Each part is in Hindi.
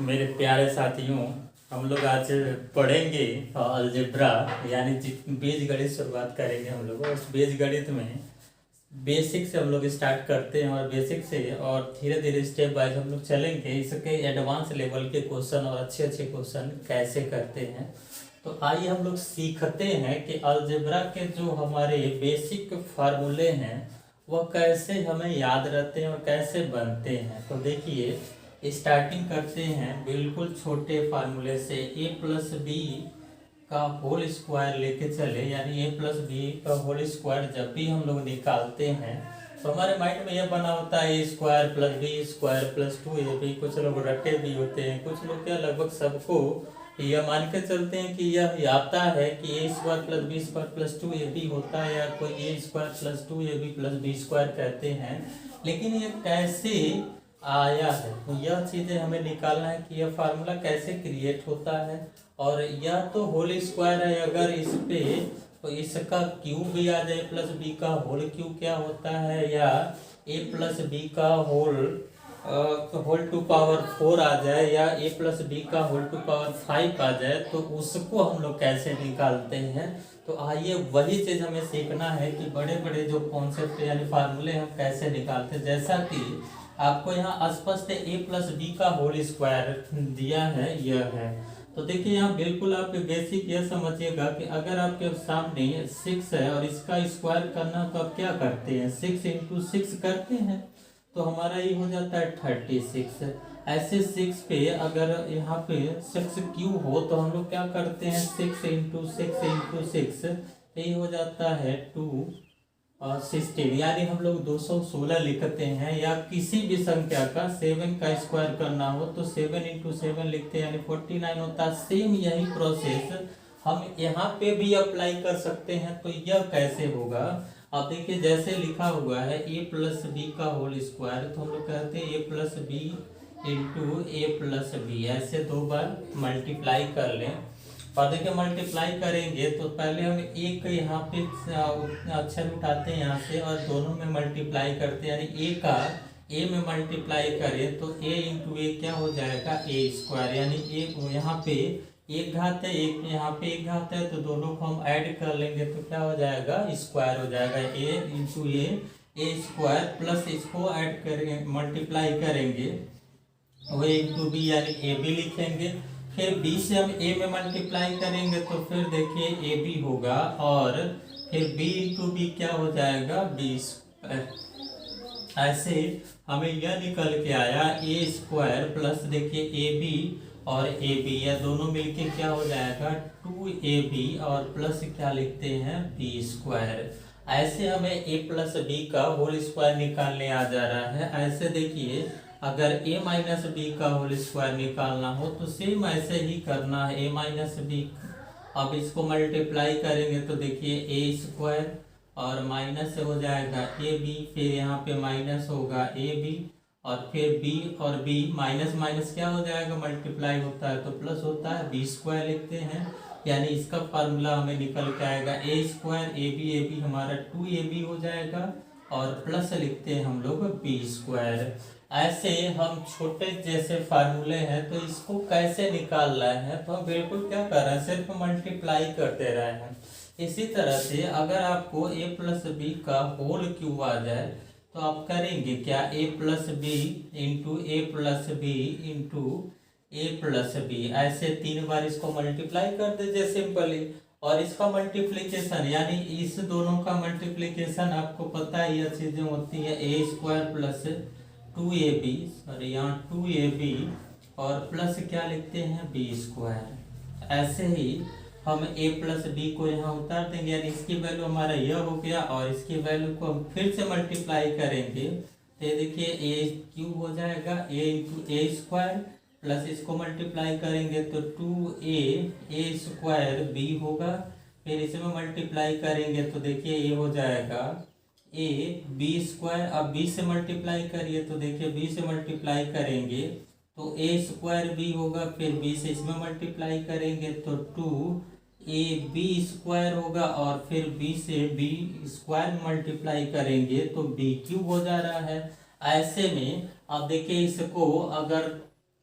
मेरे प्यारे साथियों, हम लोग आज पढ़ेंगे अलजेब्रा यानी बीजगणित शुरुआत करेंगे हम लोग। उस बीजगणित में बेसिक से हम लोग स्टार्ट करते हैं और बेसिक से और धीरे धीरे स्टेप बाय हम लोग चलेंगे। इसके एडवांस लेवल के क्वेश्चन और अच्छे अच्छे क्वेश्चन कैसे करते हैं। तो आइए हम लोग सीखते हैं कि अलजेब्रा के जो हमारे बेसिक फार्मूले हैं वह कैसे हमें याद रहते हैं और कैसे बनते हैं। तो देखिए स्टार्टिंग करते हैं बिल्कुल छोटे फार्मूले से। ए प्लस बी का होल स्क्वायर लेके चले, यानी ए प्लस बी का होल स्क्वायर जब भी हम लोग निकालते हैं तो हमारे माइंड में यह बना होता है A square plus B square plus 2ab। कुछ लोग रटे भी होते हैं, कुछ लोग क्या लगभग सबको यह मान के चलते हैं कि यह आता है कि A square plus B square plus 2ab होता है, या कोई A square plus 2ab plus B square कहते हैं। लेकिन ये कैसे आया है, तो यह चीज़ें हमें निकालना है कि यह फार्मूला कैसे क्रिएट होता है। और यह तो होल स्क्वायर है, अगर इस पे तो इसका क्यूब भी आ जाए, प्लस बी का होल क्यूब क्या होता है, या ए प्लस बी का होल टू पावर 4 आ जाए, या ए प्लस बी का होल टू पावर 5 आ जाए, तो उसको हम लोग कैसे निकालते हैं। तो आइए वही चीज़ हमें सीखना है कि बड़े बड़े जो कॉन्सेप्ट यानी फार्मूले हम कैसे निकालते हैं। जैसा कि आपको यहाँ स्पष्ट ए प्लस बी का होल स्क्वायर दिया है, यह है। तो देखिए यहाँ बिल्कुल आप बेसिक यह समझिएगा कि अगर आपके सामने 6 है और इसका स्क्वायर करना, तो आप क्या करते हैं 6 इंटू 6 करते हैं, तो हमारा ये हो जाता है 36। ऐसे 6 पे अगर यहाँ पे 6 क्यूब हो तो हम लोग क्या करते हैं 6 इंटू 6 इंटू 6, यही हो जाता है 216, यानी हम लोग 216 लिखते हैं। या किसी भी संख्या का 7 का स्क्वायर करना हो तो 7 इंटू 7 लिखते हैं, यानी 49 होता है। सेम यही प्रोसेस हम यहाँ पे भी अप्लाई कर सकते हैं। तो यह कैसे होगा, अब देखिए जैसे लिखा हुआ है ए प्लस बी का होल स्क्वायर, तो हम लोग कहते हैं ए plus B into A plus B, ऐसे 2 बार मल्टीप्लाई कर लें। और देखिए मल्टीप्लाई करेंगे तो पहले हम एक यहाँ पे अक्षर उठाते हैं यहाँ से और दोनों में मल्टीप्लाई करते हैं, यानी ए का ए में मल्टीप्लाई करें तो ए इंटू ए क्या हो जाएगा ए स्क्वायर, यानी ए यहाँ पे एक घात है, एक यहाँ पे एक घात है, तो दोनों को हम ऐड कर लेंगे तो क्या हो जाएगा स्क्वायर हो जाएगा। ए इंटू ए स्क्वायर प्लस इसको ऐड करेंगे मल्टीप्लाई करेंगे वो इंटू बी, यानी ए बी लिखेंगे। फिर बी से हम ए में मल्टीप्लाई करेंगे तो फिर देखिए ए बी होगा, और फिर बी इंटू बी क्या हो जाएगा बी स्क्वायर। ऐसे हमें यह निकल के आया ए स्क्वायर प्लस देखिए ए बी और ए बी, या दोनों मिलके क्या हो जाएगा 2ab, और प्लस क्या लिखते हैं बी स्क्वायर। ऐसे हमें ए प्लस बी का होल स्क्वायर निकालने आ जा रहा है। ऐसे देखिए अगर a माइनस बी का होल स्क्वायर निकालना हो तो सेम ऐसे ही करना है, a माइनस बी। अब इसको मल्टीप्लाई करेंगे तो देखिए a स्क्वायर और माइनस हो जाएगा ए बी, फिर यहाँ पे माइनस होगा ए बी, और फिर b और b माइनस माइनस क्या हो जाएगा मल्टीप्लाई होता है तो प्लस होता है, बी स्क्वायर लिखते हैं। यानी इसका फार्मूला हमें निकल के आएगा ए स्क्वायर ए बी हमारा 2ab हो जाएगा, और प्लस लिखते हैं हम लोग बी स्क्वायर। ऐसे हम छोटे जैसे फार्मूले हैं तो इसको कैसे निकाल रहे हैं, तो हम बिल्कुल क्या कर रहे हैं सिर्फ मल्टीप्लाई करते रहे हैं। इसी तरह से अगर आपको a प्लस बी का होल क्यूब आ जाए तो आप करेंगे क्या a plus B into A plus B into A plus B, ऐसे 3 बार इसको मल्टीप्लाई कर दीजिए सिंपली। और इसका मल्टीप्लीकेशन यानी इस दोनों का मल्टीप्लीकेशन आपको पता है यह चीजें होती है A square plus 2ab, sorry यहाँ 2ab, और प्लस क्या लिखते हैं बी स्क्वायर। ऐसे ही हम a प्लस बी को यहाँ उतार देंगे, यानी इसकी वैल्यू हमारा यह हो गया, और इसकी वैल्यू को हम फिर से मल्टीप्लाई करेंगे तो ये देखिए ए क्यूब हो जाएगा a into A square, plus इसको मल्टीप्लाई करेंगे तो 2a स्क्वायर बी होगा, फिर इसमें मल्टीप्लाई करेंगे तो देखिए ये हो जाएगा ए बी स्क्वायर। अब बी से मल्टीप्लाई करिए तो देखिए बी से मल्टीप्लाई करेंगे तो ए स्क्वायर बी होगा, फिर बी से इसमें मल्टीप्लाई करेंगे तो 2ab स्क्वायर होगा, और फिर बी से बी स्क्वायर मल्टीप्लाई करेंगे तो बी क्यूब हो जा रहा है। ऐसे में अब देखिए इसको अगर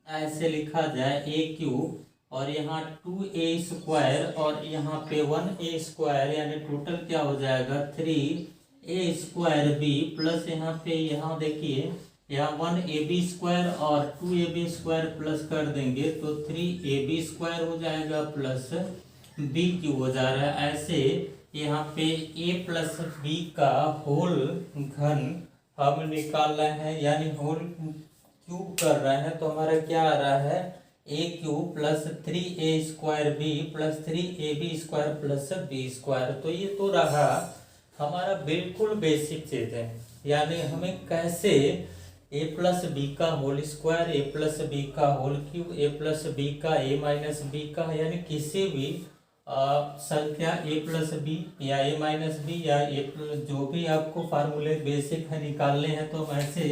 ऐसे लिखा जाए ए क्यूब और यहाँ 2a² और यहाँ पे 1a² यानी टोटल क्या हो जाएगा 3a² प्लस यहाँ पे यहाँ देखिए यहाँ 1ab² और 2ab² प्लस कर देंगे तो 3ab² हो जाएगा प्लस b³ हो जा रहा है। ऐसे यहाँ पे a प्लस b का होल घन हम निकाल रहे हैं यानी होल क्यूब कर रहे हैं तो हमारा क्या आ रहा है a³ plus 3a² plus 3ab² plus b²। तो ये तो रहा हमारा बिल्कुल बेसिक चीज है, यानी हमें कैसे a प्लस बी का whole square, a plus B का whole cube, a plus B का a माइनस बी का, यानी किसी भी संख्या a प्लस बी या a माइनस बी या a प्लस जो भी आपको फार्मूले बेसिक है निकालने हैं तो हम ऐसे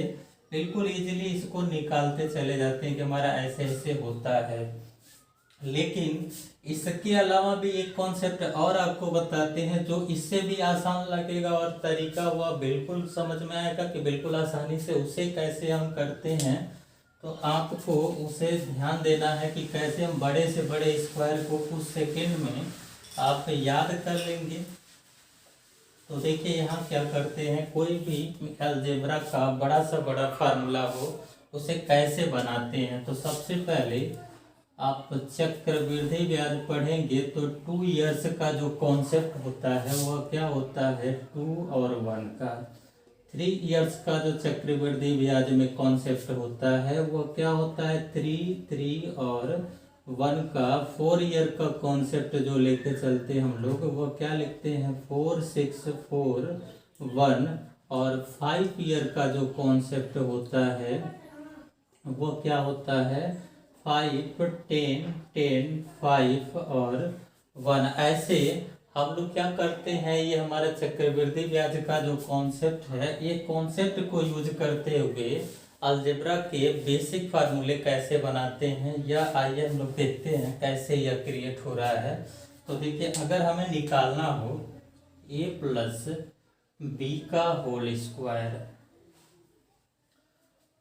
बिल्कुल इजीली इसको निकालते चले जाते हैं कि हमारा ऐसे ऐसे होता है। लेकिन इसके अलावा भी एक कॉन्सेप्ट और आपको बताते हैं जो इससे भी आसान लगेगा और तरीका हुआ बिल्कुल समझ में आएगा कि बिल्कुल आसानी से उसे कैसे हम करते हैं। तो आपको उसे ध्यान देना है कि कैसे हम बड़े से बड़े स्क्वायर को कुछ सेकंड में आप याद कर लेंगे। तो देखिए यहाँ क्या करते हैं, कोई भी अलजेब्रा का बड़ा से बड़ा फार्मूला हो उसे कैसे बनाते हैं। तो सबसे पहले आप चक्रवृद्धि ब्याज पढ़ेंगे तो 2 इयर्स का जो कॉन्सेप्ट होता है वह क्या होता है 2 और 1 का। 3 इयर्स का जो चक्रवृद्धि ब्याज में कॉन्सेप्ट होता है वह क्या होता है 3 और 1 का। 4 ईयर का कॉन्सेप्ट जो लेके चलते हम लोग वो क्या लिखते हैं 4 6 4 1। और 5 ईयर का जो कॉन्सेप्ट होता है वो क्या होता है 5 10 10 5 और 1। ऐसे हम लोग क्या करते हैं, ये हमारा चक्रवृद्धि ब्याज का जो कॉन्सेप्ट है ये कॉन्सेप्ट को यूज करते हुए अलजेब्रा के बेसिक फार्मूले कैसे बनाते हैं या आइए हम लोग देखते हैं कैसे यह क्रिएट हो रहा है। तो देखिए अगर हमें निकालना हो a प्लस बी का होल स्क्वायर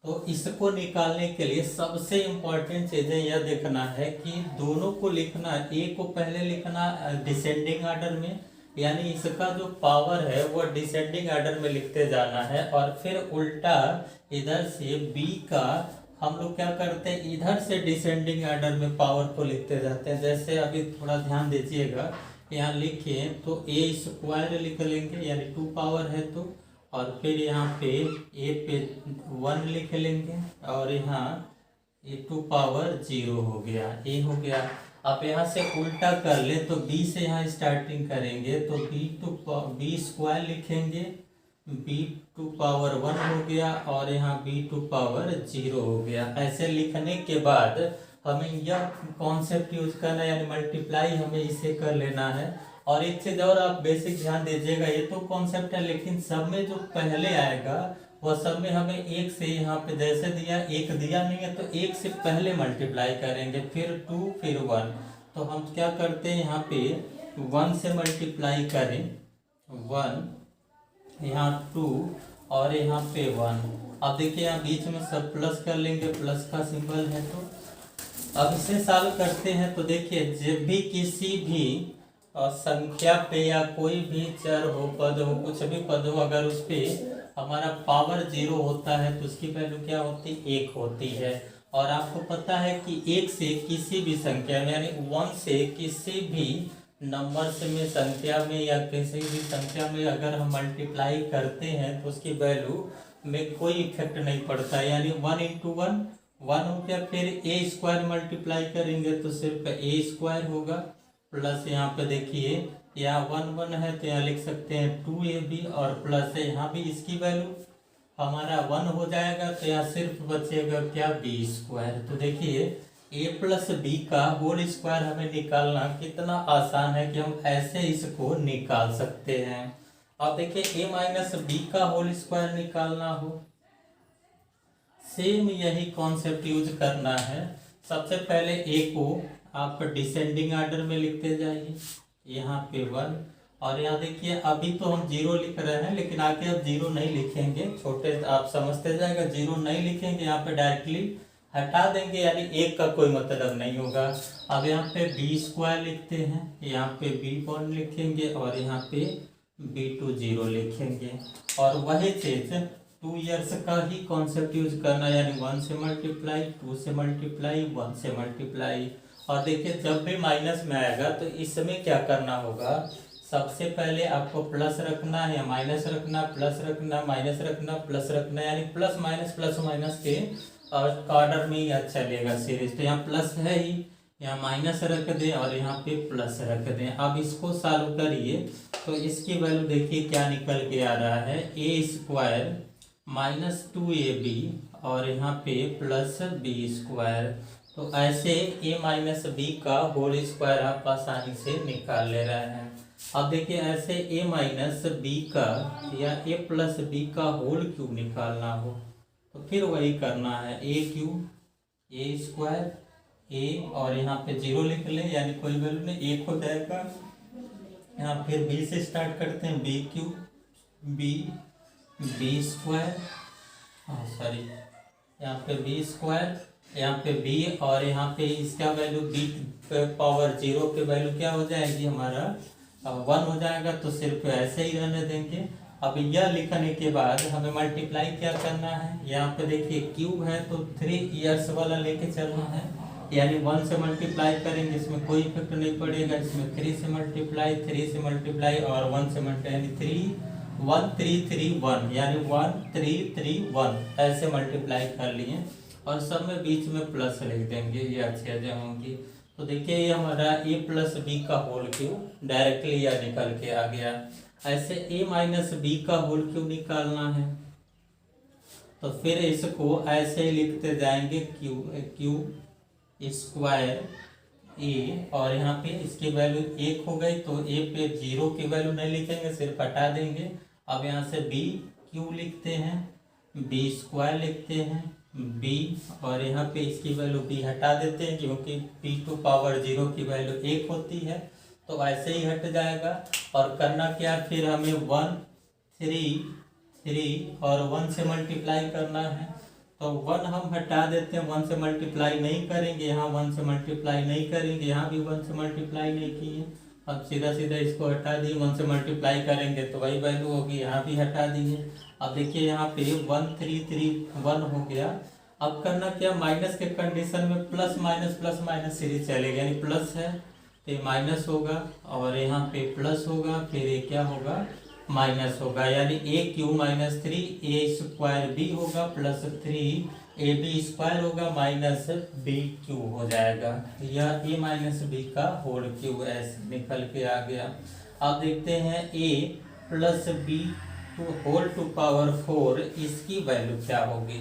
तो इसको निकालने के लिए सबसे इम्पोर्टेंट चीजें यह देखना है कि दोनों को लिखना, ए को पहले लिखना डिसेंडिंग ऑर्डर में, यानी इसका जो पावर है वो डिसेंडिंग ऑर्डर में लिखते जाना है। और फिर उल्टा इधर से बी का हम लोग क्या करते हैं इधर से डिसेंडिंग ऑर्डर में पावर को लिखते जाते हैं। जैसे अभी थोड़ा ध्यान दीजिएगा, यहाँ लिखे तो ए स्क्वायर लिख लेंगे यानी 2 पावर है तो, और फिर यहाँ पे ए पे 1 लिख लेंगे और यहाँ ये 2 पावर 0 हो गया, ए हो गया। अब यहाँ से उल्टा कर ले तो बी से यहाँ स्टार्टिंग करेंगे तो बी स्क्वायर लिखेंगे, b2 पावर 1 हो गया और यहाँ b2 पावर 0 हो गया। ऐसे लिखने के बाद हमें यह कॉन्सेप्ट यूज करना है यानी मल्टीप्लाई हमें इसे कर लेना है। और एक चीज और आप बेसिक ध्यान दीजिएगा, ये तो कॉन्सेप्ट है लेकिन सब में जो पहले आएगा वह सब में हमें एक से, यहाँ पे जैसे दिया एक दिया नहीं है तो एक से पहले मल्टीप्लाई करेंगे फिर 2 फिर 1। तो हम क्या करते हैं यहाँ पे 1 से मल्टीप्लाई करें 1, यहाँ 2 और यहाँ पे 1। अब देखिए यहाँ बीच में सब प्लस कर लेंगे, प्लस का सिंबल है। तो अब इसे सॉल्व करते हैं तो देखिए जब भी किसी भी संख्या पे या कोई भी चर हो, पद हो, कुछ भी पद हो, अगर उस पे हमारा पावर 0 होता है तो उसकी वैल्यू क्या होती है 1 होती है। और आपको पता है कि 1 से किसी भी संख्या में यानी 1 से किसी भी नंबर से में संख्या में या किसी भी संख्या में अगर हम मल्टीप्लाई करते हैं तो उसकी वैल्यू में कोई इफेक्ट नहीं पड़ता, यानी 1 इंटू 1 1 हो गया। फिर ए स्क्वायर मल्टीप्लाई करेंगे तो सिर्फ ए स्क्वायर होगा, प्लस यहाँ पे देखिए यहाँ 1 1 है तो यहाँ लिख सकते हैं 2ab और प्लस है यहाँ भी इसकी वैल्यू हमारा 1 हो जाएगा तो यहाँ सिर्फ बचेगा क्या बी स्क्वायर। तो देखिए a प्लस बी का होल स्क्वायर हमें निकालना कितना आसान है कि हम ऐसे इसको निकाल सकते हैं। अब देखिए a माइनस बी का होल स्क्वायर निकालना हो, सेम यही कॉन्सेप्ट यूज करना है। सबसे पहले a को आप डिसेंडिंग ऑर्डर में लिखते जाइए, यहाँ पे 1 और यहाँ देखिए अभी तो हम 0 लिख रहे हैं लेकिन आगे अब 0 नहीं लिखेंगे, छोटे आप समझते जाएगा 0 नहीं लिखेंगे, यहाँ पे डायरेक्टली हटा देंगे यानी एक का कोई मतलब नहीं होगा। अब यहाँ पे बी स्क्वायर लिखते हैं, यहाँ पे b1 लिखेंगे और यहाँ पे b2 0 लिखेंगे। और वही चीज 2 ईयर्स का ही कॉन्सेप्ट यूज करना, यानी 1 से मल्टीप्लाई, 2 से मल्टीप्लाई, 1 से मल्टीप्लाई। और देखिए जब भी माइनस में आएगा तो इसमें क्या करना होगा, सबसे पहले आपको प्लस रखना है या माइनस रखना, प्लस रखना, माइनस रखना, प्लस रखना, यानी प्लस माइनस के और ऑर्डर में ही अच्छा चलेगा सीरीज। तो यहाँ प्लस है ही, यहाँ माइनस रख दें और यहाँ पे प्लस रख दें। अब इसको सॉल्व करिए तो इसकी वैल्यू देखिए क्या निकल के आ रहा है, ए स्क्वायर माइनस 2ab और यहाँ पे प्लस बी स्क्वायर। तो ऐसे a माइनस बी का होल स्क्वायर आप आसानी से निकाल ले रहे हैं। अब देखिए ऐसे a माइनस बी का या a प्लस बी का होल क्यूब निकालना हो तो फिर वही करना है, a cube a square a और यहाँ पे 0 लिख लें यानी कोई वैल्यू नहीं, 1 हो जाएगा। यहाँ फिर b से स्टार्ट करते हैं, b cube b square, sorry यहाँ पे b स्क्वायर, यहाँ पे b और यहाँ पे इसका वैल्यू b पावर 0 के वैल्यू क्या हो जाएगी हमारा 1 हो जाएगा। तो सिर्फ ऐसे ही रहने देंगे। अब यह लिखने के बाद हमें मल्टीप्लाई क्या करना है, यहाँ पे देखिए क्यूब है तो 3 ईयर्स वाला लेके चलना है, यानी 1 से मल्टीप्लाई करेंगे, इसमें कोई इफेक्ट नहीं पड़ेगा। इसमें 3 से मल्टीप्लाई, 3 से मल्टीप्लाई और 1 से मल्टीप्लाई, यानी 3 1 3 3 1, यानी 1 3 3 1 ऐसे मल्टीप्लाई कर लिए और सब में बीच में प्लस लिख देंगे, ये अच्छी आ जाएंगी। तो देखिए ये हमारा a प्लस बी का होल क्यूब डायरेक्टली यह निकल के आ गया। ऐसे a माइनस बी का होल क्यूब निकालना है तो फिर इसको ऐसे ही लिखते जाएंगे, क्यूब स्क्वायर a और यहाँ पे इसकी वैल्यू 1 हो गई तो a पे 0 की वैल्यू नहीं लिखेंगे, सिर्फ हटा देंगे। अब यहाँ से b क्यूब लिखते हैं, b स्क्वायर लिखते हैं, b और यहाँ पे इसकी वैल्यू b हटा देते हैं क्योंकि p टू पावर 0 की वैल्यू 1 होती है तो ऐसे ही हट जाएगा। और करना क्या, फिर हमें 1 3 और 1 से मल्टीप्लाई करना है तो 1 हम हटा देते हैं, 1 से मल्टीप्लाई नहीं करेंगे, यहाँ 1 से मल्टीप्लाई नहीं करेंगे, यहाँ भी 1 से मल्टीप्लाई नहीं किए। अब सीधा सीधा इसको हटा दिए, 1 से मल्टीप्लाई करेंगे तो वही वैल्यू होगी, यहाँ भी हटा दिए। अब देखिए यहाँ पे 1 3 3 1 हो गया। अब करना क्या, माइनस के कंडीशन में प्लस माइनस सीरीज चलेगी, यानी प्लस है तो ये माइनस होगा और यहाँ पे प्लस होगा, फिर ये क्या होगा माइनस होगा, यानी a cube minus 3 a square b होगा प्लस 3 ab स्क्वायर होगा माइनस b क्यूब हो जाएगा। यह a माइनस b का होल क्यूब ऐसे निकल के आ गया। अब देखते हैं a plus B to whole to power 4 इसकी वैल्यू क्या होगी।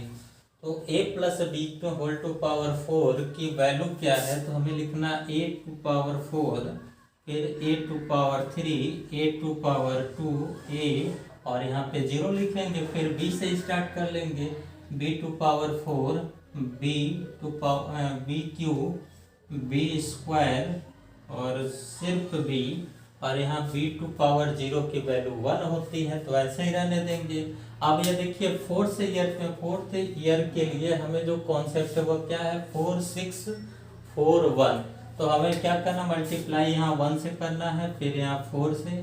तो a plus B to whole to power 4 की वैल्यू क्या है, तो हमें लिखना a टू पावर 4, फिर a to power 3, a to power 2 a और यहाँ पे 0 लिखेंगे, फिर b से स्टार्ट कर लेंगे, b to power 4 b to power b cube b square और सिर्फ b और यहाँ b टू पावर 0 की वैल्यू 1 होती है तो ऐसे ही रहने देंगे। अब ये देखिए फोर्थ ईयर के लिए हमें जो कॉन्सेप्ट है वो क्या है, 4 6 4 1। तो हमें क्या करना, मल्टीप्लाई यहाँ 1 से करना है, फिर यहाँ 4 से,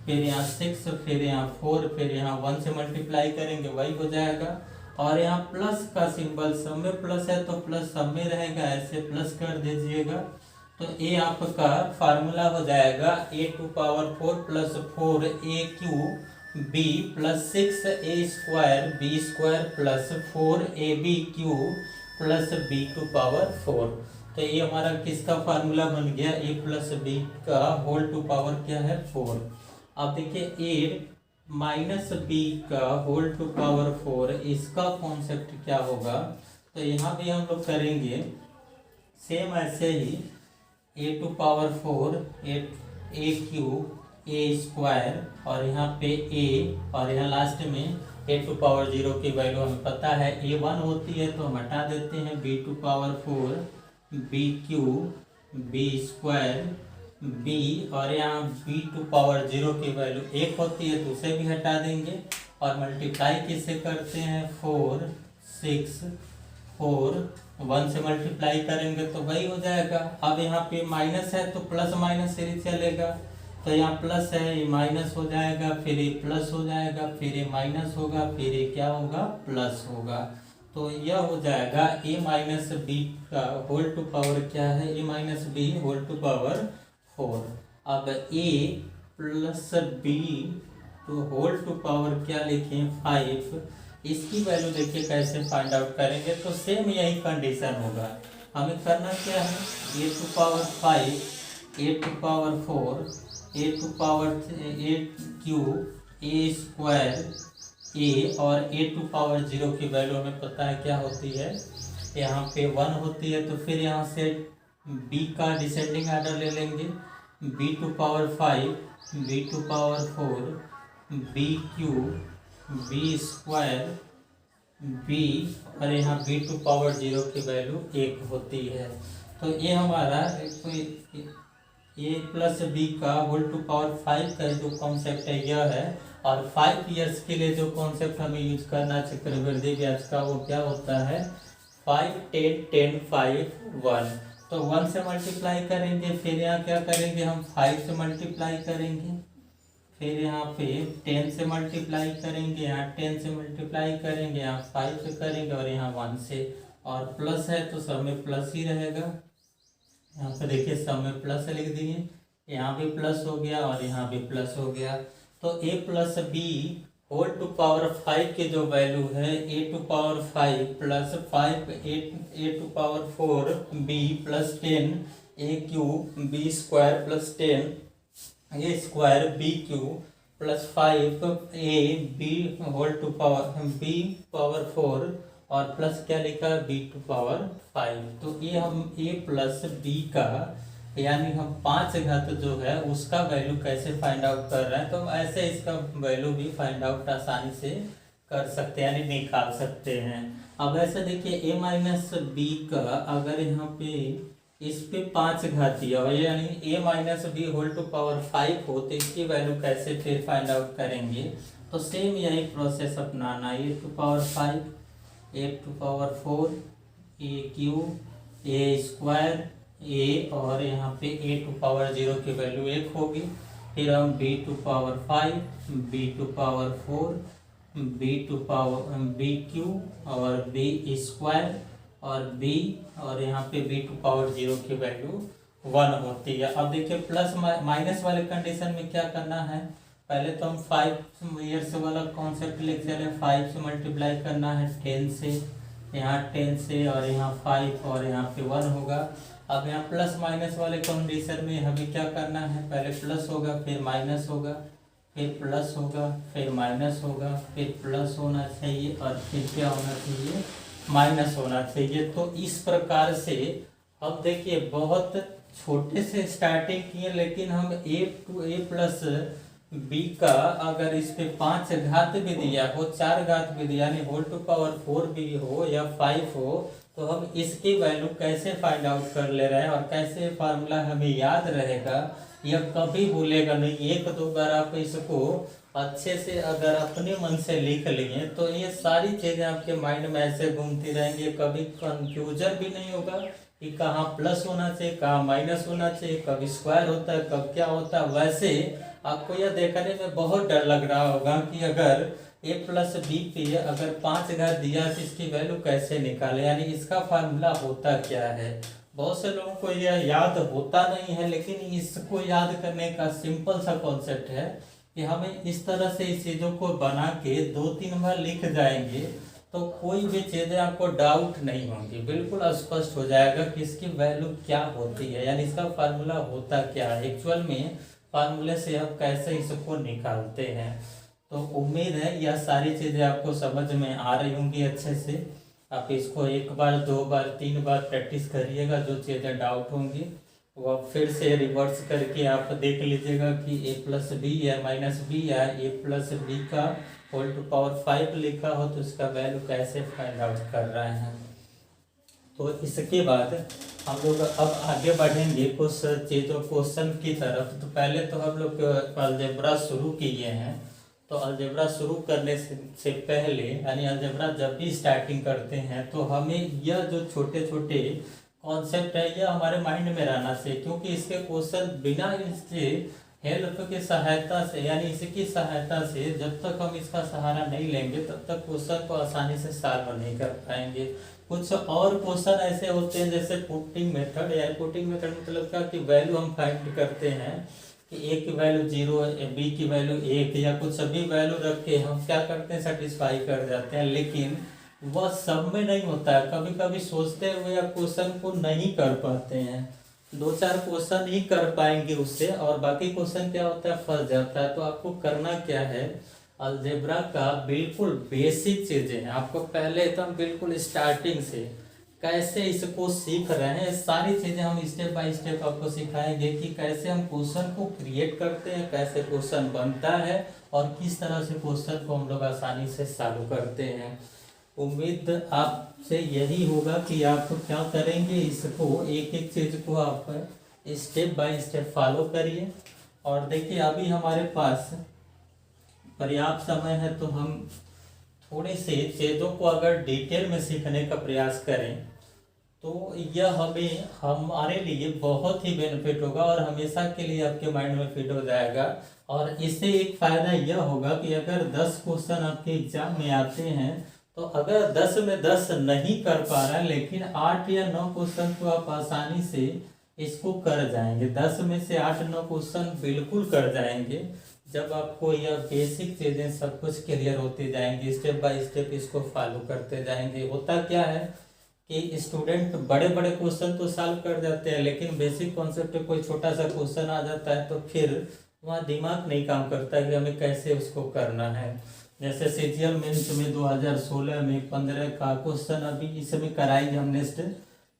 फिर यहाँ 6, फिर यहाँ 4, फिर यहाँ 1 से मल्टीप्लाई करेंगे वही हो जाएगा। और यहाँ प्लस का सिंबल सब में प्लस है तो प्लस सब में रहेगा, ऐसे प्लस कर दीजिएगा। तो ए आपका फार्मूला हो जाएगा a to power 4 plus 4 a cube b plus 6 a square b square plus 4 a b cube plus b to power 4। तो ये हमारा किसका फार्मूला बन गया, a प्लस b का होल टू पावर क्या है 4। अब देखिए a माइनस b का होल टू पावर 4 इसका कॉन्सेप्ट क्या होगा, तो यहाँ भी हम लोग करेंगे सेम ऐसे ही a to power 4 a cube a square और यहाँ पे a और यहाँ लास्ट में a टू पावर 0 की वैल्यू हमें पता है a 1 होती है तो हम हटा देते हैं, b to power 4 b cube b square b और यहाँ b टू पावर 0 की वैल्यू 1 होती है तो उसे भी हटा देंगे। और मल्टीप्लाई किससे करते हैं, 4 6 4 1 से मल्टीप्लाई करेंगे तो वही हो जाएगा। अब यहाँ पे माइनस है तो प्लस माइनस से ही चलेगा, तो यहाँ प्लस है ये माइनस हो जाएगा, फिर ये प्लस हो जाएगा, फिर ये माइनस होगा, फिर ये क्या होगा प्लस होगा। तो यह हो जाएगा a माइनस बी का होल टू पावर क्या है, a minus B whole to power 4। अब a प्लस बी तो होल टू पावर क्या लिखें 5। इसकी वैल्यू देखिए कैसे फाइंड आउट करेंगे, तो सेम यही कंडीशन होगा। हमें करना क्या है, a to power 5, a to power 4, a to power 8 cube, a square a और a टू पावर 0 की वैल्यू हमें पता है क्या होती है, यहाँ पे 1 होती है। तो फिर यहाँ से b का डिसेंडिंग आर्डर ले लेंगे, b to power 5, b to power 4, b cube, b square b और यहाँ b टू पावर 0 की वैल्यू 1 होती है। तो ये हमारा a प्लस बी का होल टू पावर 5 का जो कॉन्सेप्ट है यह है। और 5 इयर्स के लिए जो कॉन्सेप्ट हमें यूज करना चक्रवृद्धि ब्याज का वो क्या होता है 5 10 10 5 1। तो 1 से मल्टीप्लाई करेंगे, फिर यहाँ क्या करेंगे हम 5 से मल्टीप्लाई करेंगे, फिर यहाँ पे 10 से मल्टीप्लाई करेंगे, यहाँ 10 से मल्टीप्लाई करेंगे, यहाँ 5 से करेंगे और यहाँ 1 से। और प्लस है तो सब में प्लस ही रहेगा। यहाँ पे देखिए सब में प्लस लिख दिए, यहाँ भी प्लस हो गया और यहाँ भी प्लस हो गया। तो a plus B whole to power 5 की जो वैल्यू है a to power 5 plus 5 a to power 4 b plus 10 a cube b square plus 10 a square b cube plus 5 a b whole to power b power 4 और प्लस क्या लिखा b टू पावर 5। तो ये हम a प्लस b का यानी हम 5 घात जो है उसका वैल्यू कैसे फाइंड आउट कर रहे हैं, तो ऐसे इसका वैल्यू भी फाइंड आउट आसानी से कर सकते हैं, यानी निकाल सकते हैं। अब ऐसे देखिए a माइनस बी का अगर यहाँ पे इस पे 5 घात दिया हो यानी a minus B whole to power 5 हो तो इसकी वैल्यू कैसे फिर फाइंड आउट करेंगे। तो सेम यही प्रोसेस अपनाना, a to power 5, a to power 4, a cube, a square a और यहाँ पे a टू पावर 0 की वैल्यू 1 होगी। फिर हम b to power 5, b to power 4, b to power b cube और b स्क्वायर और b और यहाँ पे b टू पावर 0 की वैल्यू 1 होती है। अब देखिए प्लस माइनस वाले कंडीशन में क्या करना है, पहले तो हम 5 ईयर्स वाला कॉन्सेप्ट लिख चले, 5 से मल्टीप्लाई करना है 10 से, यहाँ 10 से और यहाँ 5 और यहाँ पे 1 होगा। अब यहाँ प्लस माइनस वाले कंडीशन में हमें क्या करना है, पहले प्लस होगा फिर माइनस होगा, फिर प्लस होगा फिर माइनस होगा, फिर प्लस होना चाहिए और फिर क्या होना चाहिए माइनस होना चाहिए। तो इस प्रकार से अब देखिए बहुत छोटे से स्टार्टिंग किए, लेकिन हम a to a plus B का अगर इस पे 5 घात भी दिया हो, 4 घात भी दिया यानी होल टू पावर 4 भी हो या 5 हो, तो हम इसकी वैल्यू कैसे फाइंड आउट कर ले रहे हैं और कैसे फार्मूला हमें याद रहेगा, यह कभी भूलेगा नहीं। एक दो बार आप इसको अच्छे से अगर अपने मन से लिख लिए तो ये सारी चीज़ें आपके माइंड में ऐसे घूमती रहेंगी, कभी कंफ्यूजन भी नहीं होगा कि कहाँ प्लस होना चाहिए कहाँ माइनस होना चाहिए, कब स्क्वायर होता है कब क्या होता है। वैसे आपको यह देखने में बहुत डर लग रहा होगा कि अगर a प्लस बी पे अगर 5 घात दिया तो इसकी वैल्यू कैसे निकाले, यानी इसका फार्मूला होता क्या है। बहुत से लोगों को यह याद होता नहीं है, लेकिन इसको याद करने का सिंपल सा कॉन्सेप्ट है कि हमें इस तरह से इस चीज़ों को बना के 2-3 बार लिख जाएंगे तो कोई भी चीज़ें आपको डाउट नहीं होंगी, बिल्कुल स्पष्ट हो जाएगा कि इसकी वैल्यू क्या होती है, यानी इसका फार्मूला होता क्या है, एक्चुअल में फार्मूले से आप कैसे इसको निकालते हैं। तो उम्मीद है यह सारी चीज़ें आपको समझ में आ रही होंगी अच्छे से। आप इसको 1 बार 2 बार 3 बार प्रैक्टिस करिएगा, जो चीज़ें डाउट होंगी वो फिर से रिवर्स करके आप देख लीजिएगा कि a प्लस बी या माइनस बी या a प्लस बी का होल टू पावर 5 लिखा हो तो इसका वैल्यू कैसे फाइंड आउट कर रहे हैं। तो इसके बाद हम लोग अब आगे बढ़ेंगे कुछ चीज़ों क्वेश्चन की तरफ। तो पहले तो हम लोग अलजेब्रा शुरू किए हैं, तो अलजेब्रा शुरू करने से पहले यानी अलजेब्रा जब भी स्टार्टिंग करते हैं तो हमें यह जो छोटे छोटे कॉन्सेप्ट है यह हमारे माइंड में रहना चाहिए, क्योंकि इसके क्वेश्चन बिना इसके हेल्प की सहायता से यानी इसकी सहायता से जब तक हम इसका सहारा नहीं लेंगे तब तक क्वेश्चन को आसानी से सॉल्व नहीं कर पाएंगे। कुछ और क्वेश्चन ऐसे होते हैं जैसे पुटिंग मेथड, या पुटिंग मेथड मतलब क्या कि वैल्यू हम फाइंड करते हैं कि ए की वैल्यू 0 है, बी की वैल्यू 1 या कुछ सभी वैल्यू रख के हम क्या करते हैं सेटिस्फाई कर जाते हैं, लेकिन वह सब में नहीं होता है। कभी कभी सोचते हुए आप क्वेश्चन को नहीं कर पाते हैं, 2-4 क्वेश्चन ही कर पाएंगे उससे और बाकी क्वेश्चन क्या होता है फंस जाता है। तो आपको करना क्या है, अलजेब्रा का बिल्कुल बेसिक चीजें हैं, आपको पहले एकदम बिल्कुल स्टार्टिंग से कैसे इसको सीख रहे हैं सारी चीजें हम स्टेप बाय स्टेप आपको सिखाएंगे कि कैसे हम क्वेश्चन को क्रिएट करते हैं, कैसे क्वेश्चन बनता है और किस तरह से क्वेश्चन को हम लोग आसानी से सॉल्व करते हैं। उम्मीद आपसे यही होगा कि आप क्या करेंगे, इसको एक एक चीज को आप स्टेप बाय स्टेप फॉलो करिए। और देखिए अभी हमारे पास पर्याप्त समय है तो हम थोड़ी सी चीज़ों को अगर डिटेल में सीखने का प्रयास करें तो यह हमारे लिए बहुत ही बेनिफिट होगा और हमेशा के लिए आपके माइंड में फिट हो जाएगा। और इससे एक फ़ायदा यह होगा कि अगर 10 क्वेश्चन आपके एग्जाम में आते हैं तो अगर 10 में 10 नहीं कर पा रहे हैं लेकिन 8 या 9 क्वेश्चन तो आप आसानी से इसको कर जाएंगे, 10 में से 8-9 क्वेश्चन बिल्कुल कर जाएंगे जब आपको यह बेसिक चीज़ें सब कुछ क्लियर होती जाएंगी, स्टेप बाय स्टेप इसको फॉलो करते जाएंगे। होता क्या है कि स्टूडेंट बड़े बड़े क्वेश्चन तो सॉल्व कर जाते हैं लेकिन बेसिक कॉन्सेप्ट पे कोई छोटा सा क्वेश्चन आ जाता है तो फिर वहाँ दिमाग नहीं काम करता कि हमें कैसे उसको करना है। जैसे सीजीएल मेंस में 2016 में 15 का क्वेश्चन अभी इस समय कराएंगे हम नेक्स्ट।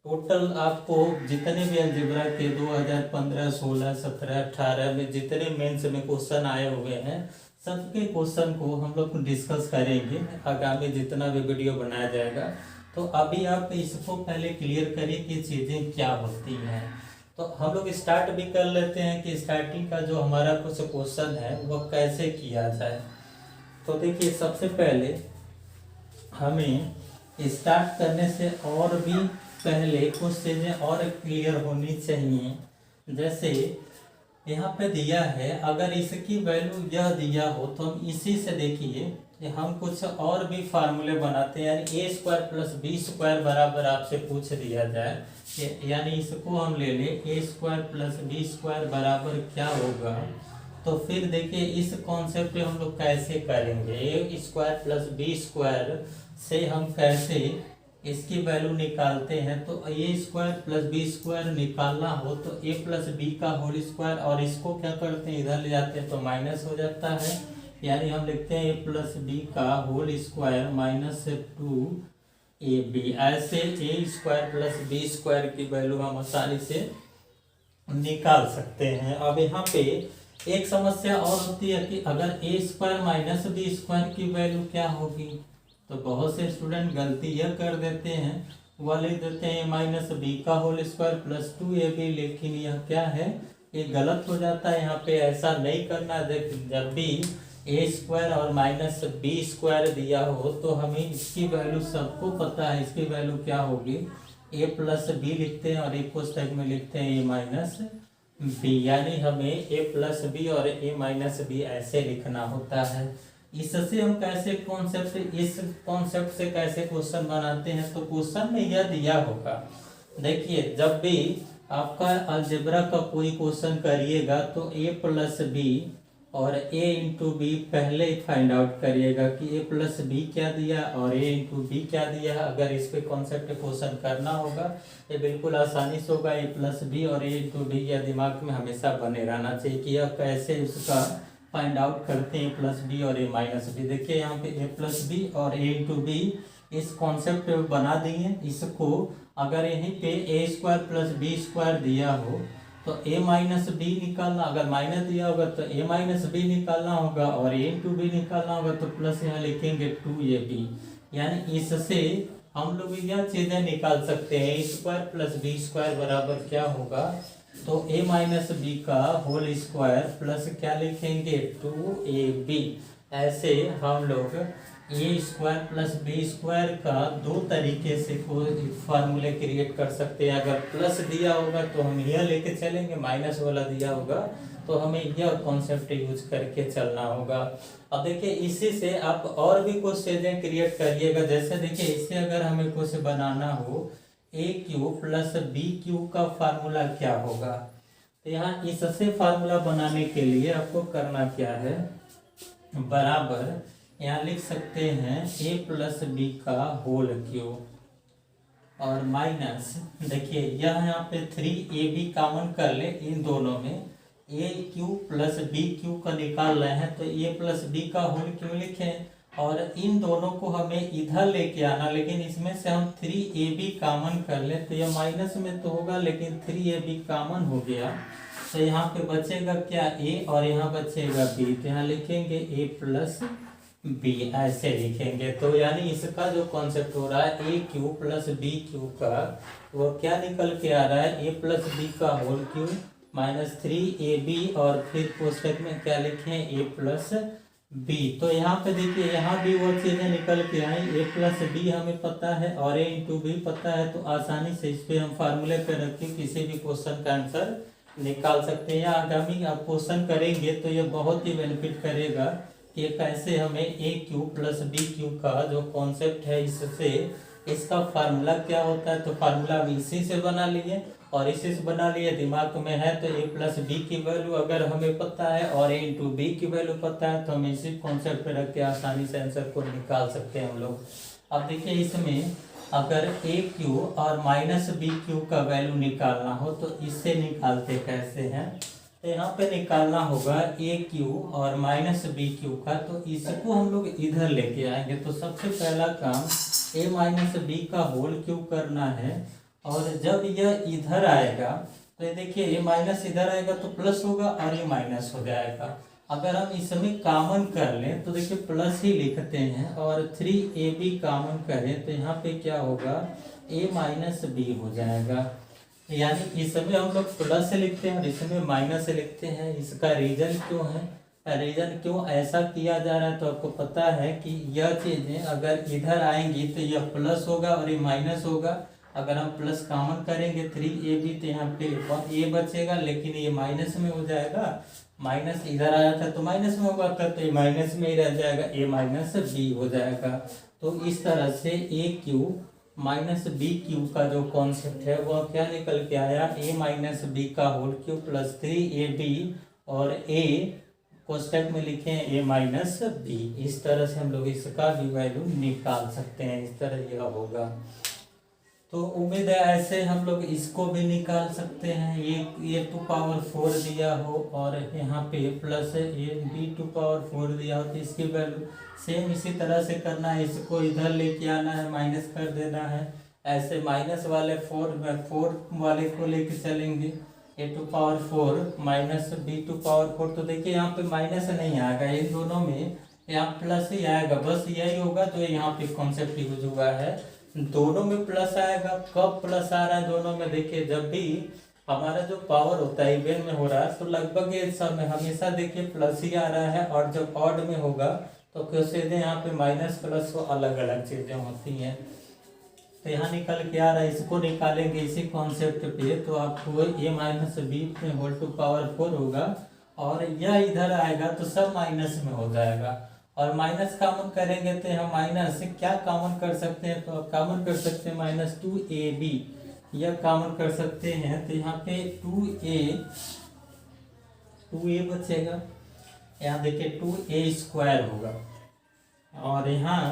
टोटल आपको जितने भी अलजेब्रा के 2015, 16, 17, 18 में जितने मेंस में क्वेश्चन आए हुए हैं सबके क्वेश्चन को हम लोग डिस्कस करेंगे आगामी जितना भी वीडियो बनाया जाएगा। तो अभी आप इसको पहले क्लियर करिए कि चीज़ें क्या होती हैं। तो हम लोग स्टार्ट भी कर लेते हैं कि स्टार्टिंग का जो हमारा कुछ क्वेश्चन है वह कैसे किया जाए। तो देखिए सबसे पहले हमें स्टार्ट करने से और भी पहले कुछ चीज़ें और क्लियर होनी चाहिए। जैसे यहाँ पे दिया है अगर इसकी वैल्यू यह दिया हो तो हम इसी से देखिए कि हम कुछ और भी फार्मूले बनाते हैं, यानी ए स्क्वायर प्लस बी स्क्वायर बराबर आपसे पूछ दिया जाए यानी इसको हम ले लें ए स्क्वायर प्लस बी स्क्वायर बराबर क्या होगा। तो फिर देखिए इस कॉन्सेप्ट पे हम लोग कैसे करेंगे, ए स्क्वायर प्लस बी स्क्वायर से हम कैसे इसकी वैल्यू निकालते हैं। तो ए स्क्वायर प्लस बी स्क्वायर निकालना हो तो ए प्लस बी का होल स्क्वायर और इसको क्या करते हैं इधर ले जाते हैं तो माइनस हो जाता है, यानी हम लिखते हैं ए प्लस बी का होल स्क्वायर माइनस 2ab। ऐसे ए स्क्वायर प्लस बी स्क्वायर की वैल्यू हम आसानी से निकाल सकते हैं। अब यहाँ पे एक समस्या और होती है कि अगर ए स्क्वायर माइनस बी स्क्वायर की वैल्यू क्या होगी, तो बहुत से स्टूडेंट गलती यह कर देते हैं वह लिख देते हैं माइनस बी का होल स्क्वायर प्लस 2ab, लेकिन यह क्या है ये गलत हो जाता है। यहाँ पे ऐसा नहीं करना। जब भी ए स्क्वायर और माइनस बी स्क्वायर दिया हो तो हमें इसकी वैल्यू सबको पता है, इसकी वैल्यू क्या होगी ए प्लस बी लिखते हैं और एक पुस्तक में लिखते हैं ए माइनस बी, यानी हमें ए प्लस बी और ए माइनस बी ऐसे लिखना होता है। इससे हम कैसे इस कॉन्सेप्ट से कैसे क्वेश्चन बनाते हैं, तो क्वेश्चन में यह दिया होगा। देखिए जब भी आपका अलजेब्रा का कोई क्वेश्चन करिएगा तो ए प्लस बी और ए इंटू बी पहले फाइंड आउट करिएगा कि ए प्लस बी क्या दिया और ए इंटू बी क्या दिया। अगर इस पे कॉन्सेप्ट क्वेश्चन करना होगा ये बिल्कुल आसानी से होगा। ए प्लस बी और ए इंटू बी या दिमाग में हमेशा बने रहना चाहिए कि यह कैसे उसका फाइंड आउट करते हैं प्लस बी और ए माइनस बी। देखिए यहाँ पे ए प्लस बी और ए इंटू बी इस कॉन्सेप्ट बना दिए। इसको अगर यहीं पे ए स्क्वायर प्लस बी स्क्वायर दिया हो तो ए माइनस बी निकालना, अगर माइनस दिया होगा तो ए माइनस बी निकालना होगा और ए इंटू बी निकालना होगा तो प्लस यहाँ लिखेंगे 2ab, यानी इससे हम लोग यह चीज़ें निकाल सकते हैं ए स्क्वायर प्लस बी स्क्वायर बराबर क्या होगा, तो ए माइनस बी का होल स्क्वायर प्लस क्या लिखेंगे 2ab, ऐसे हम लोग ए स्क्वायर प्लस बी स्क्वायर का दो तरीके से कोई फार्मूले क्रिएट कर सकते हैं। अगर प्लस दिया होगा तो हम यह लेके चलेंगे, माइनस वाला दिया होगा तो हमें यह कॉन्सेप्ट यूज करके चलना होगा। अब देखिए इसी से आप और भी कुछ चीजें क्रिएट करिएगा। जैसे देखिए इससे अगर हमें कुछ बनाना हो, ए क्यू प्लस बी क्यू का फार्मूला क्या होगा, तो यहाँ इससे फार्मूला बनाने के लिए आपको करना क्या है, बराबर यहाँ लिख सकते हैं ए प्लस बी का होल क्यूब और माइनस, देखिए यह यहाँ पे 3ab कॉमन कर ले इन दोनों में, ए क्यू प्लस बी क्यू का निकाल रहे हैं तो ए प्लस बी का होल क्यू लिखें और इन दोनों को हमें इधर लेके आना, लेकिन इसमें से हम 3ab कॉमन कर ले तो यह माइनस में तो होगा लेकिन 3ab कॉमन हो गया तो यहाँ पे बचेगा क्या, ए और यहाँ बचेगा बी, तो यहाँ लिखेंगे ए प्लस बी, ऐसे लिखेंगे। तो यानी इसका जो कॉन्सेप्ट हो रहा है A cube plus B Q का, वो क्या निकल के आ रहा है, ए प्लस बी का होल क्यूब माइनस 3ab और फिर कोष्टक में क्या लिखें, ए प्लस बी। तो यहाँ पे देखिए यहाँ भी वो चीजें निकल के आई, ए प्लस बी हमें पता है और ए इंटू बी पता है, तो आसानी से इस पे हम फार्मूले पे रख के किसी भी क्वेश्चन का आंसर निकाल सकते हैं। या आगामी आप क्वेश्चन करेंगे तो ये बहुत ही बेनिफिट करेगा कि कैसे हमें ए क्यू प्लस बी क्यू का जो कॉन्सेप्ट है इससे इसका फार्मूला क्या होता है। तो फार्मूला हम इसी से बना लिए और इसी से बना लिए, दिमाग में है तो ए प्लस बी की वैल्यू अगर हमें पता है और ए इंटू बी की वैल्यू पता है तो हम इसी कॉन्सेप्ट पे रख के आसानी से आंसर को निकाल सकते हैं हम लोग। अब देखिए इसमें अगर ए क्यू और माइनस बी क्यू का वैल्यू निकालना हो तो इससे निकालते कैसे हैं, तो यहाँ पे निकालना होगा ए क्यू और माइनस बी क्यू का, तो इसको हम लोग इधर लेके आएंगे। तो सबसे पहला काम ए माइनस बी का होल क्यूब करना है और जब यह इधर आएगा तो ये देखिए ए माइनस इधर आएगा तो प्लस होगा और ये माइनस हो जाएगा। अगर हम इसमें कॉमन कर लें तो देखिए प्लस ही लिखते हैं और 3ab कॉमन करें तो यहाँ पे क्या होगा, a माइनस बी हो जाएगा। यानी इसमें हम लोग प्लस से लिखते हैं और इसमें माइनस से लिखते हैं। इसका रीजन क्यों है, रीजन क्यों ऐसा किया जा रहा है, तो आपको पता है कि यह चीजें अगर इधर आएंगी तो यह प्लस होगा और ये माइनस होगा। अगर हम प्लस कॉमन करेंगे 3ab तो यहाँ पे a बचेगा लेकिन ये माइनस में हो जाएगा, माइनस इधर आया था तो माइनस में होगा तो ये माइनस में ही रह जाएगा, ए माइनस बी हो जाएगा। तो इस तरह से ए क्यू माइनस बी क्यू का जो कॉन्सेप्ट है वह क्या निकल के आया, ए माइनस बी का होल क्यूब प्लस 3ab और ए कोष्टक में लिखे ए माइनस बी। इस तरह से हम लोग इसका भी वैल्यू निकाल सकते हैं, इस तरह यह होगा। तो उम्मीद है ऐसे हम लोग इसको भी निकाल सकते हैं। ये 2 पावर 4 दिया हो और यहाँ पे प्लस ये बी 2 पावर 4 दिया हो तो इसकी वैल्यू सेम इसी तरह से करना है, इसको इधर लेके आना है, माइनस कर देना है। ऐसे माइनस वाले 4 वाले को लेके चलेंगे, ए 2 पावर 4 माइनस बी 2 पावर 4। तो देखिए यहाँ पे माइनस नहीं आएगा, इन दोनों में यहाँ प्लस ही आएगा, बस यही होगा जो यहाँ पे कॉन्सेप्ट यूज हुआ है। दोनों में प्लस आएगा, कब प्लस आ रहा है दोनों में, देखिए जब भी हमारा जो पावर होता है इवन में हो रहा है तो लगभग ये सब में हमेशा देखिए प्लस ही आ रहा है, और जब ऑड में होगा तो सीधे यहाँ पे माइनस प्लस को अलग अलग चीजें होती हैं। तो यहाँ निकल के आ रहा है, इसको निकालेंगे इसी कॉन्सेप्ट पे तो आपको ए माइनस बी होल 2 पावर 4 होगा और यह इधर आएगा तो सब माइनस में हो जाएगा। और माइनस कॉमन करेंगे तो हम माइनस से क्या कॉमन कर सकते हैं, तो आप कॉमन कर सकते हैं माइनस 2ab, यह कॉमन कर सकते हैं तो यहाँ पे 2a बचेगा। यहाँ देखिए 2a स्क्वायर होगा और यहाँ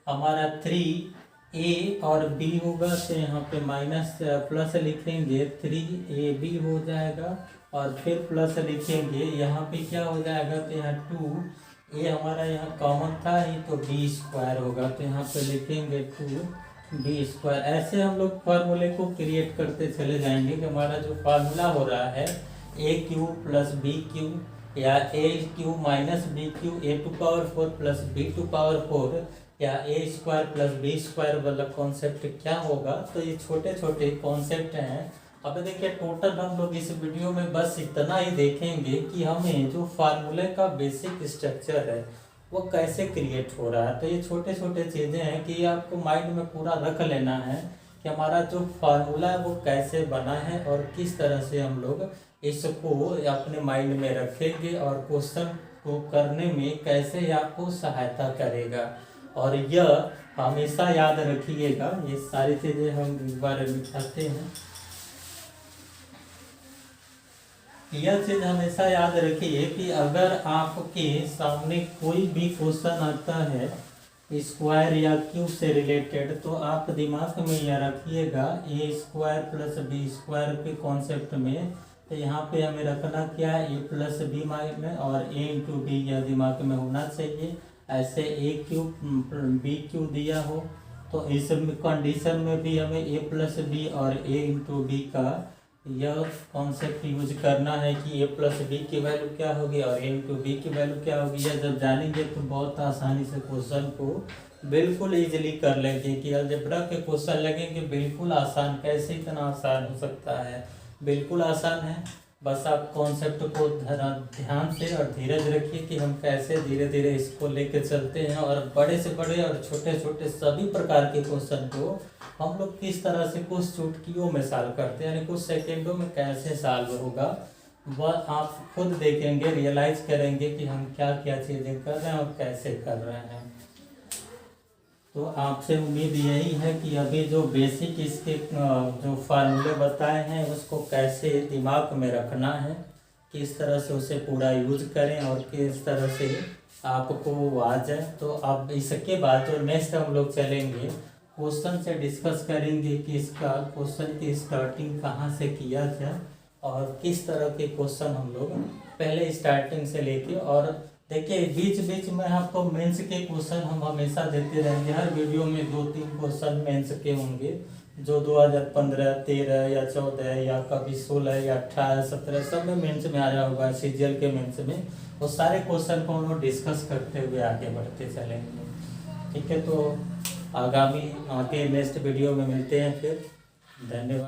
हमारा 3a और b होगा तो यहाँ पे माइनस प्लस लिखेंगे 3ab हो जाएगा और फिर प्लस लिखेंगे, यहाँ पे क्या हो जाएगा तो यहाँ 2 ये हमारा यहाँ कॉमन था ही तो बी स्क्वायर होगा तो यहाँ पे लिखेंगे 2b स्क्वायर। ऐसे हम लोग फार्मूले को क्रिएट करते चले जाएंगे कि हमारा जो फार्मूला हो रहा है A cube plus B cube या A cube minus B cube A 2 power 4 plus B 2 power 4 या A square plus B square वाला कॉन्सेप्ट क्या होगा। तो ये छोटे छोटे कॉन्सेप्ट हैं। अब देखिए टोटल हम लोग इस वीडियो में बस इतना ही देखेंगे कि हमें जो फार्मूले का बेसिक स्ट्रक्चर है वो कैसे क्रिएट हो रहा है। तो ये छोटे छोटे चीज़ें हैं कि ये आपको माइंड में पूरा रख लेना है कि हमारा जो फार्मूला है वो कैसे बना है और किस तरह से हम लोग इसको अपने माइंड में रखेंगे और क्वेश्चन को करने में कैसे ये आपको सहायता करेगा। और यह हमेशा याद रखिएगा, ये सारी चीज़ें हम एक बार लिखाते हैं। यह चीज हमेशा याद रखिए कि अगर आपके सामने कोई भी क्वेश्चन आता है स्क्वायर या क्यूब से रिलेटेड, तो आप दिमाग में यह रखिएगा ए स्क्वायर प्लस बी स्क्वायर के कॉन्सेप्ट में। तो यहाँ पे हमें रखना क्या है, ए प्लस बी में, और ए इंटू बी यह दिमाग में होना चाहिए। ऐसे ए क्यूब बी क्यूब दिया हो तो इस कंडीशन में भी हमें ए प्लस बी और ए इंटू बी का यह कॉन्सेप्ट यूज करना है कि ए प्लस बी की वैल्यू क्या होगी और ए इंटू बी की वैल्यू क्या होगी। यह जब जानेंगे तो बहुत आसानी से क्वेश्चन को बिल्कुल इजीली कर लेंगे कि अलजेब्रा के क्वेश्चन लगेंगे बिल्कुल आसान। कैसे इतना आसान हो सकता है, बिल्कुल आसान है। बस आप कॉन्सेप्ट को ध्यान से और धीरज रखिए कि हम कैसे धीरे धीरे इसको लेके चलते हैं और बड़े से बड़े और छोटे छोटे सभी प्रकार के क्वेश्चन को हम लोग किस तरह से कुछ चुटकियों में सॉल्व करते हैं, यानी कुछ सेकेंडों में कैसे सॉल्व होगा वह आप खुद देखेंगे, रियलाइज करेंगे कि हम क्या क्या चीज़ें कर रहे हैं और कैसे कर रहे हैं। तो आपसे उम्मीद यही है कि अभी जो बेसिक इसके जो फार्मूले बताए हैं उसको कैसे दिमाग में रखना है, किस तरह से उसे पूरा यूज करें और किस तरह से आपको आ जाए। तो अब इसके बाद जो नेक्स्ट हम लोग चलेंगे क्वेश्चन से डिस्कस करेंगे कि इसका क्वेश्चन की स्टार्टिंग कहाँ से किया जाए और किस तरह के क्वेश्चन हम लोग पहले स्टार्टिंग से लेके। और देखिए बीच बीच में आपको मेंस के क्वेश्चन हम हमेशा देते रहेंगे। हर वीडियो में 2-3 क्वेश्चन मेंस के होंगे जो 2015, 13 या 14 या कभी 16 या 18, 17 सब में मेंस में आया होगा। सीजीएल के मेंस में वो सारे क्वेश्चन को हम लोग डिस्कस करते हुए आगे बढ़ते चलेंगे। ठीक है, तो आगे नेक्स्ट वीडियो में मिलते हैं फिर। धन्यवाद।